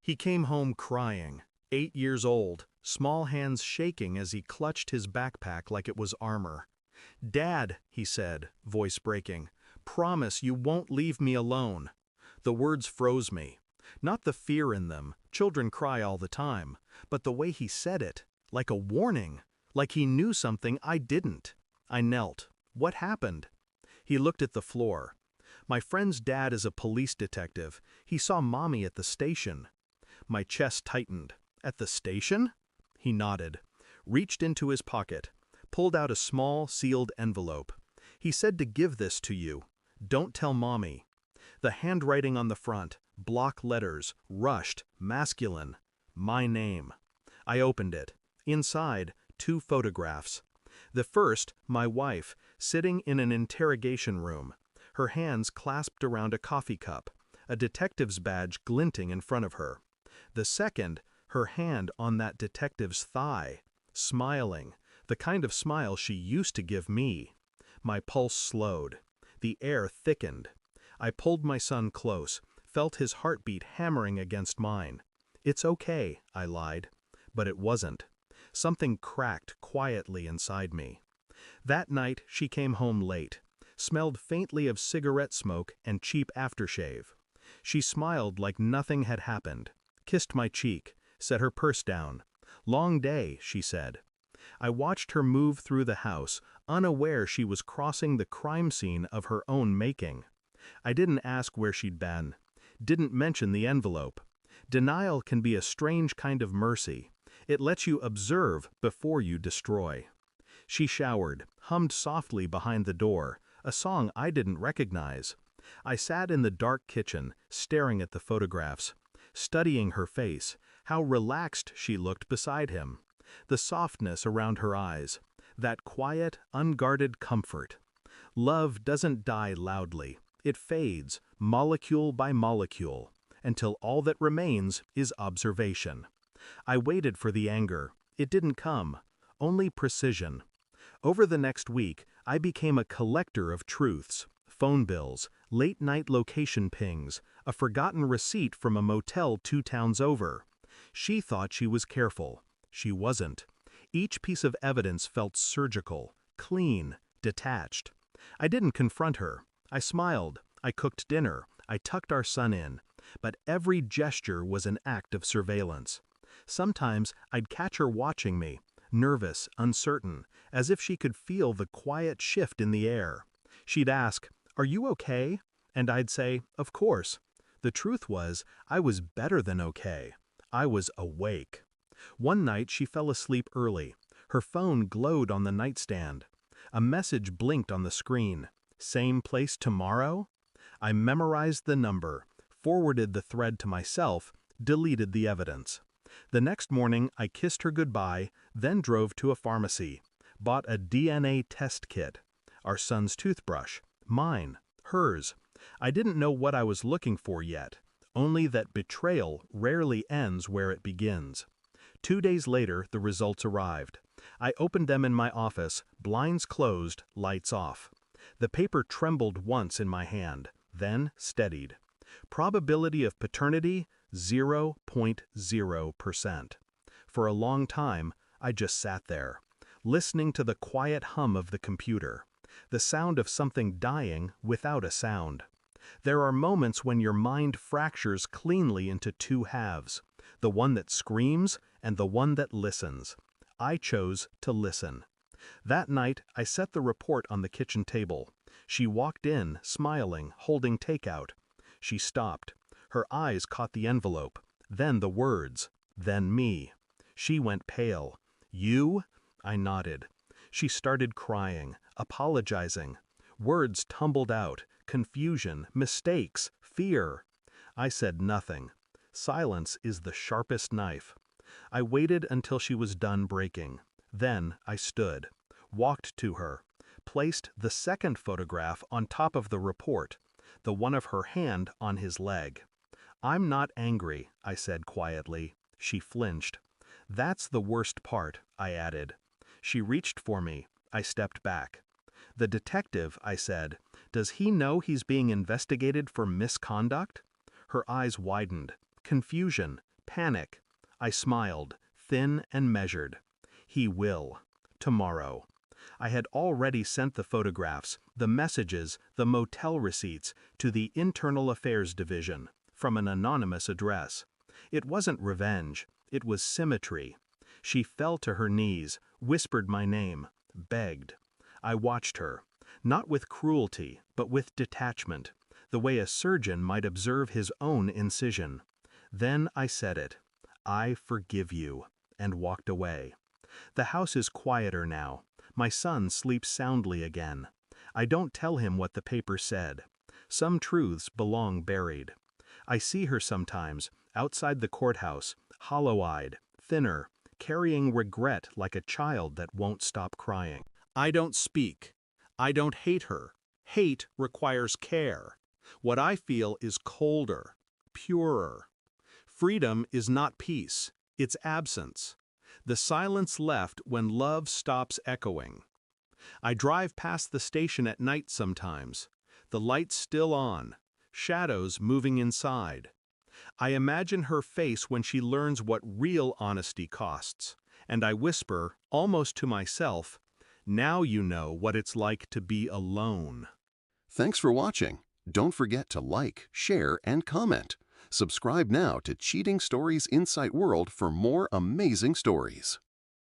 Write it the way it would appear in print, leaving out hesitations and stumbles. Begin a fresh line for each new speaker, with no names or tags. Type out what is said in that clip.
He came home crying, 8 years old, small hands shaking as he clutched his backpack like it was armor. "Dad," he said, voice breaking, "promise you won't leave me alone." The words froze me. Not the fear in them, children cry all the time, but the way he said it, like a warning, like he knew something I didn't. I knelt. What happened? He looked at the floor. "My friend's dad is a police detective. He saw Mommy at the station." My chest tightened. "At the station?" He nodded, reached into his pocket, pulled out a small, sealed envelope. "He said to give this to you. Don't tell Mommy." The handwriting on the front, block letters, rushed, masculine. My name. I opened it. Inside, 2 photographs. The first, my wife, sitting in an interrogation room, her hands clasped around a coffee cup, a detective's badge glinting in front of her. The second, her hand on that detective's thigh, smiling, the kind of smile she used to give me. My pulse slowed. The air thickened. I pulled my son close, felt his heartbeat hammering against mine. "It's okay," I lied. But it wasn't. Something cracked quietly inside me. That night she came home late, smelled faintly of cigarette smoke and cheap aftershave. She smiled like nothing had happened, kissed my cheek, set her purse down. "Long day," she said. I watched her move through the house, unaware she was crossing the crime scene of her own making. I didn't ask where she'd been, didn't mention the envelope. Denial can be a strange kind of mercy. It lets you observe before you destroy. She showered, hummed softly behind the door, a song I didn't recognize. I sat in the dark kitchen, staring at the photographs, studying her face, how relaxed she looked beside him, the softness around her eyes, that quiet, unguarded comfort. Love doesn't die loudly. It fades, molecule by molecule, until all that remains is observation. I waited for the anger. It didn't come. Only precision. Over the next week, I became a collector of truths, phone bills, late-night location pings, a forgotten receipt from a motel 2 towns over. She thought she was careful. She wasn't. Each piece of evidence felt surgical, clean, detached. I didn't confront her. I smiled. I cooked dinner. I tucked our son in. But every gesture was an act of surveillance. Sometimes I'd catch her watching me, nervous, uncertain, as if she could feel the quiet shift in the air. She'd ask, "Are you okay?" And I'd say, "Of course." The truth was, I was better than okay. I was awake. One night she fell asleep early. Her phone glowed on the nightstand. A message blinked on the screen. "Same place tomorrow?" I memorized the number, forwarded the thread to myself, deleted the evidence. The next morning I kissed her goodbye, then drove to a pharmacy, bought a DNA test kit. Our son's toothbrush. Mine. Hers. I didn't know what I was looking for yet, only that betrayal rarely ends where it begins. 2 days later the results arrived. I opened them in my office, blinds closed, lights off. The paper trembled once in my hand, then steadied. Probability of paternity, 0.0%. For a long time, I just sat there, listening to the quiet hum of the computer, the sound of something dying without a sound. There are moments when your mind fractures cleanly into 2 halves, the one that screams and the one that listens. I chose to listen. That night, I set the report on the kitchen table. She walked in, smiling, holding takeout. She stopped. Her eyes caught the envelope, then the words, then me. She went pale. "You?" I nodded. She started crying, apologizing. Words tumbled out, confusion, mistakes, fear. I said nothing. Silence is the sharpest knife. I waited until she was done breaking. Then I stood, walked to her, placed the second photograph on top of the report, the one of her hand on his leg. "I'm not angry," I said quietly. She flinched. "That's the worst part," I added. She reached for me. I stepped back. "The detective," I said, "does he know he's being investigated for misconduct?" Her eyes widened. Confusion, Panic. I smiled, thin and measured. He will. Tomorrow. I had already sent the photographs, the messages, the motel receipts to the Internal Affairs Division from an anonymous address. It wasn't revenge, it was symmetry. She fell to her knees, whispered my name, begged. I watched her, not with cruelty, but with detachment, the way a surgeon might observe his own incision. Then I said it. I forgive you, and walked away. The house is quieter now. My son sleeps soundly again. I don't tell him what the paper said. Some truths belong buried. I see her sometimes, outside the courthouse, hollow-eyed, thinner, carrying regret like a child that won't stop crying. I don't speak. I don't hate her. Hate requires care. What I feel is colder, purer. Freedom is not peace, it's absence. The silence left when love stops echoing. I drive past the station at night sometimes, the lights still on, shadows moving inside. I imagine her face when she learns what real honesty costs, and I whisper, almost to myself, now you know what it's like to be alone.
Thanks for watching. Don't forget to like, share, and comment. Subscribe now to Cheating Stories Insight World for more amazing stories.